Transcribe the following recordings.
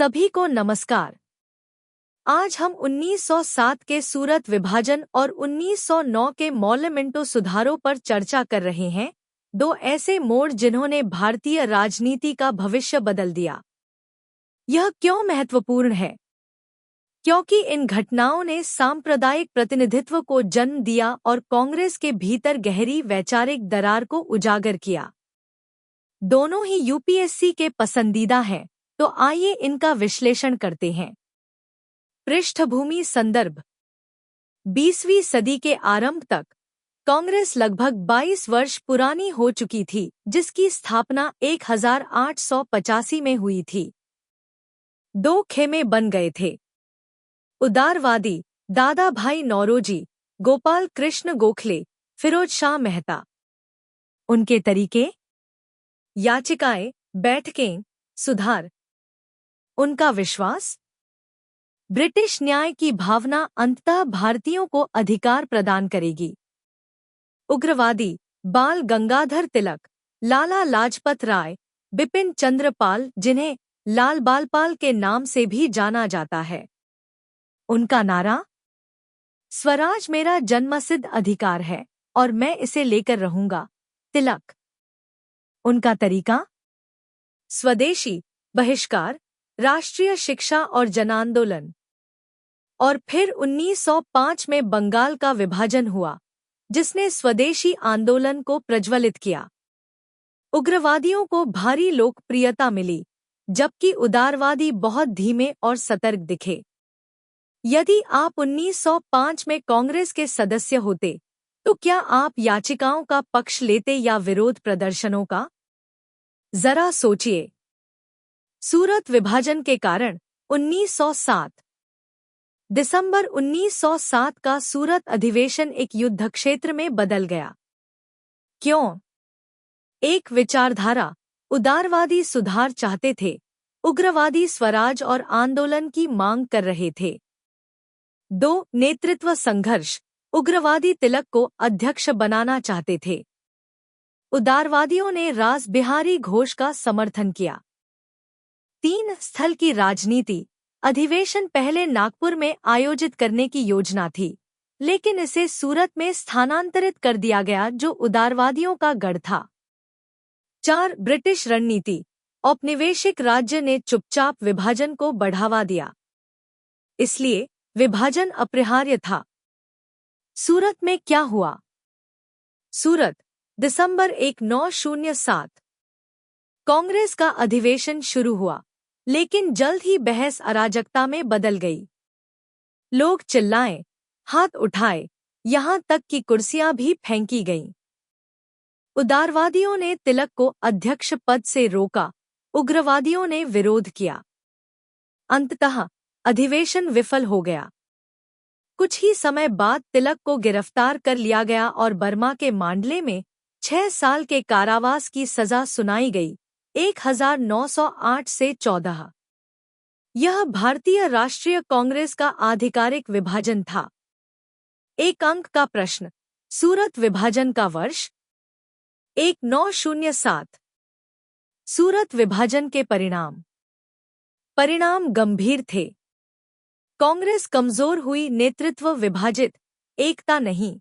सभी को नमस्कार। आज हम 1907 के सूरत विभाजन और 1909 के मॉलेमेंटो सुधारों पर चर्चा कर रहे हैं, दो ऐसे मोड़ जिन्होंने भारतीय राजनीति का भविष्य बदल दिया। यह क्यों महत्वपूर्ण है? क्योंकि इन घटनाओं ने सांप्रदायिक प्रतिनिधित्व को जन्म दिया और कांग्रेस के भीतर गहरी वैचारिक दरार को उजागर किया। दोनों ही यूपीएससी के पसंदीदा हैं, तो आइए इनका विश्लेषण करते हैं। पृष्ठभूमि संदर्भ 20वीं सदी के आरंभ तक कांग्रेस लगभग 22 वर्ष पुरानी हो चुकी थी, जिसकी स्थापना 1885 में हुई थी। दो खेमे बन गए थे। उदारवादी दादा भाई नौरोजी, गोपाल कृष्ण गोखले, फिरोज शाह मेहता। उनके तरीके, याचिकाएं, बैठकें, सुधार। उनका विश्वास, ब्रिटिश न्याय की भावना अंततः भारतीयों को अधिकार प्रदान करेगी। उग्रवादी बाल गंगाधर तिलक, लाला लाजपत राय, बिपिन चंद्र पाल, जिन्हें लाल बालपाल के नाम से भी जाना जाता है। उनका नारा, स्वराज मेरा जन्मसिद्ध अधिकार है और मैं इसे लेकर रहूंगा। तिलक। उनका तरीका, स्वदेशी, बहिष्कार, राष्ट्रीय शिक्षा और जनांदोलन। और फिर 1905 में बंगाल का विभाजन हुआ, जिसने स्वदेशी आंदोलन को प्रज्वलित किया। उग्रवादियों को भारी लोकप्रियता मिली, जबकि उदारवादी बहुत धीमे और सतर्क दिखे। यदि आप 1905 में कांग्रेस के सदस्य होते, तो क्या आप याचिकाओं का पक्ष लेते या विरोध प्रदर्शनों का? जरा सोचिए। सूरत विभाजन के कारण 1907 दिसंबर 1907 का सूरत अधिवेशन एक युद्धक्षेत्र में बदल गया। क्यों? एक विचारधारा, उदारवादी सुधार चाहते थे, उग्रवादी स्वराज और आंदोलन की मांग कर रहे थे। दो नेतृत्व संघर्ष, उग्रवादी तिलक को अध्यक्ष बनाना चाहते थे। उदारवादियों ने रास बिहारी घोष का समर्थन किया। तीन स्थल की राजनीति, अधिवेशन पहले नागपुर में आयोजित करने की योजना थी, लेकिन इसे सूरत में स्थानांतरित कर दिया गया, जो उदारवादियों का गढ़ था। 4 ब्रिटिश रणनीति, औपनिवेशिक राज्य ने चुपचाप विभाजन को बढ़ावा दिया, इसलिए विभाजन अपरिहार्य था। सूरत में क्या हुआ? सूरत, दिसंबर 1907। कांग्रेस का अधिवेशन शुरू हुआ, लेकिन जल्द ही बहस अराजकता में बदल गई। लोग चिल्लाए, हाथ उठाए, यहां तक कि कुर्सियां भी फेंकी गईं। उदारवादियों ने तिलक को अध्यक्ष पद से रोका, उग्रवादियों ने विरोध किया। अंततः अधिवेशन विफल हो गया। कुछ ही समय बाद तिलक को गिरफ्तार कर लिया गया और बर्मा के मांडले में 6 साल के कारावास की सजा सुनाई गई, 1908 से 14। यह भारतीय राष्ट्रीय कांग्रेस का आधिकारिक विभाजन था। एक अंक का प्रश्न, सूरत विभाजन का वर्ष 1907। सूरत विभाजन के परिणाम गंभीर थे। कांग्रेस कमजोर हुई, नेतृत्व विभाजित, एकता नहीं।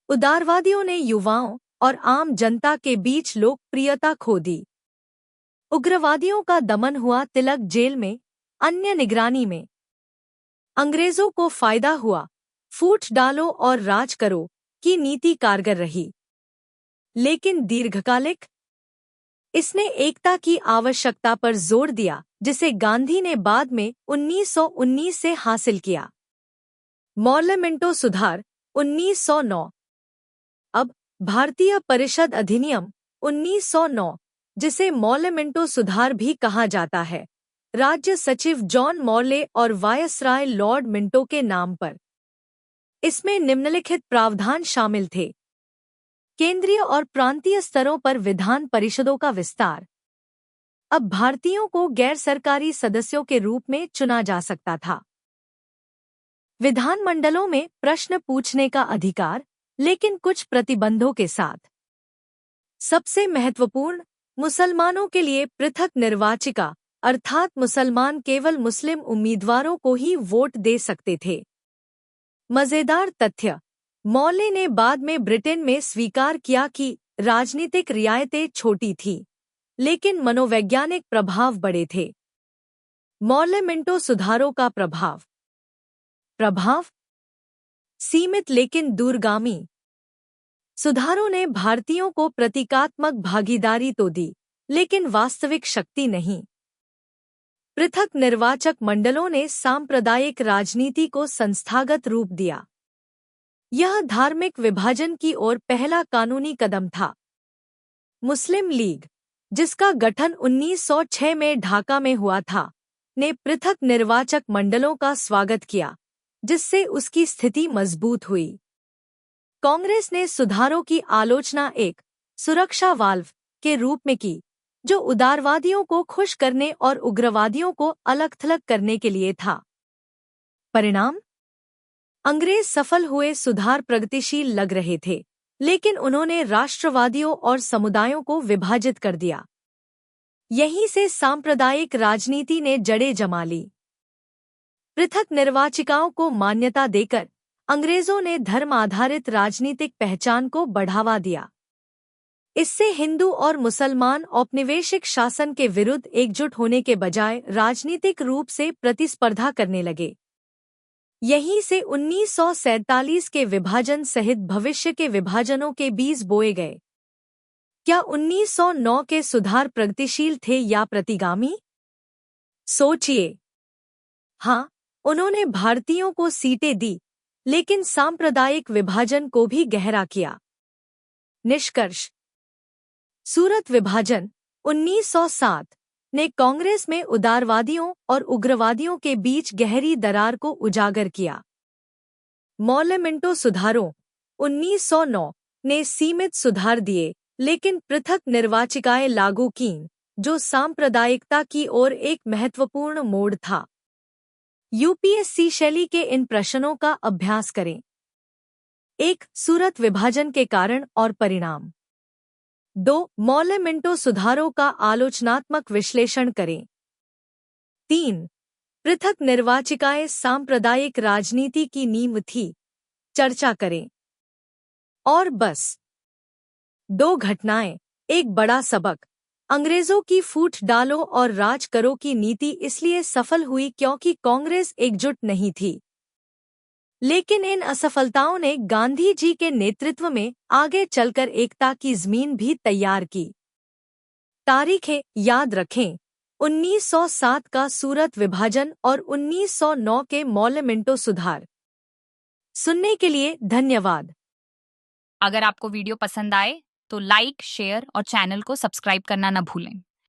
उदारवादियों ने युवाओं और आम जनता के बीच लोकप्रियता खो दी। उग्रवादियों का दमन हुआ, तिलक जेल में, अन्य निगरानी में। अंग्रेजों को फायदा हुआ, फूट डालो और राज करो की नीति कारगर रही। लेकिन दीर्घकालिक, इसने एकता की आवश्यकता पर जोर दिया, जिसे गांधी ने बाद में 1919 से हासिल किया। मॉलेमेंटो सुधार 1909। अब भारतीय परिषद अधिनियम 1909, जिसे मॉलेमेंटो सुधार भी कहा जाता है, राज्य सचिव जॉन मॉर्ले और वायसराय लॉर्ड मिंटो के नाम पर। इसमें निम्नलिखित प्रावधान शामिल थे। केंद्रीय और प्रांतीय स्तरों पर विधान परिषदों का विस्तार। अब भारतीयों को गैर सरकारी सदस्यों के रूप में चुना जा सकता था। विधानमंडलों में प्रश्न पूछने का अधिकार, लेकिन कुछ प्रतिबंधों के साथ। सबसे महत्वपूर्ण, मुसलमानों के लिए पृथक निर्वाचिका, अर्थात मुसलमान केवल मुस्लिम उम्मीदवारों को ही वोट दे सकते थे। मजेदार तथ्य, मौले ने बाद में ब्रिटेन में स्वीकार किया कि राजनीतिक रियायतें छोटी थीं, लेकिन मनोवैज्ञानिक प्रभाव बड़े थे। मौले मिंटो सुधारों का प्रभाव सीमित लेकिन दूरगामी। सुधारों ने भारतीयों को प्रतीकात्मक भागीदारी तो दी, लेकिन वास्तविक शक्ति नहीं। पृथक निर्वाचक मंडलों ने सांप्रदायिक राजनीति को संस्थागत रूप दिया। यह धार्मिक विभाजन की ओर पहला कानूनी कदम था। मुस्लिम लीग, जिसका गठन 1906 में ढाका में हुआ था, ने पृथक निर्वाचक मंडलों का स्वागत किया, जिससे उसकी स्थिति मजबूत हुई। कांग्रेस ने सुधारों की आलोचना एक सुरक्षा वाल्व के रूप में की, जो उदारवादियों को खुश करने और उग्रवादियों को अलग-थलग करने के लिए था। परिणाम, अंग्रेज सफल हुए। सुधार प्रगतिशील लग रहे थे, लेकिन उन्होंने राष्ट्रवादियों और समुदायों को विभाजित कर दिया। यहीं से सांप्रदायिक राजनीति ने जड़ें जमा ली। पृथक निर्वाचिकाओं को मान्यता देकर अंग्रेजों ने धर्म आधारित राजनीतिक पहचान को बढ़ावा दिया। इससे हिंदू और मुसलमान औपनिवेशिक शासन के विरुद्ध एकजुट होने के बजाय राजनीतिक रूप से प्रतिस्पर्धा करने लगे। यहीं से 1947 के विभाजन सहित भविष्य के विभाजनों के बीज बोए गए। क्या 1909 के सुधार प्रगतिशील थे या प्रतिगामी? सोचिए। हाँ, उन्होंने भारतीयों को सीटें दी, लेकिन सांप्रदायिक विभाजन को भी गहरा किया। निष्कर्ष, सूरत विभाजन 1907 ने कांग्रेस में उदारवादियों और उग्रवादियों के बीच गहरी दरार को उजागर किया। मौले मिंटो सुधारों 1909 ने सीमित सुधार दिए, लेकिन पृथक निर्वाचिकाएं लागू कीं, जो सांप्रदायिकता की ओर एक महत्वपूर्ण मोड़ था। यूपीएससी शैली के इन प्रश्नों का अभ्यास करें। 1. सूरत विभाजन के कारण और परिणाम। 2. मौले मिंटो सुधारों का आलोचनात्मक विश्लेषण करें। 3. पृथक निर्वाचिकाएं सांप्रदायिक राजनीति की नींव थी, चर्चा करें। और बस 2 घटनाएं, एक बड़ा सबक। अंग्रेजों की फूट डालो और राज करो की नीति इसलिए सफल हुई क्योंकि कांग्रेस एकजुट नहीं थी। लेकिन इन असफलताओं ने गांधी जी के नेतृत्व में आगे चलकर एकता की जमीन भी तैयार की। तारीखें याद रखें, 1907 का सूरत विभाजन और 1909 के मौले मिंटो सुधार। सुनने के लिए धन्यवाद। अगर आपको वीडियो पसंद आए तो लाइक, शेयर और चैनल को सब्सक्राइब करना न भूलें।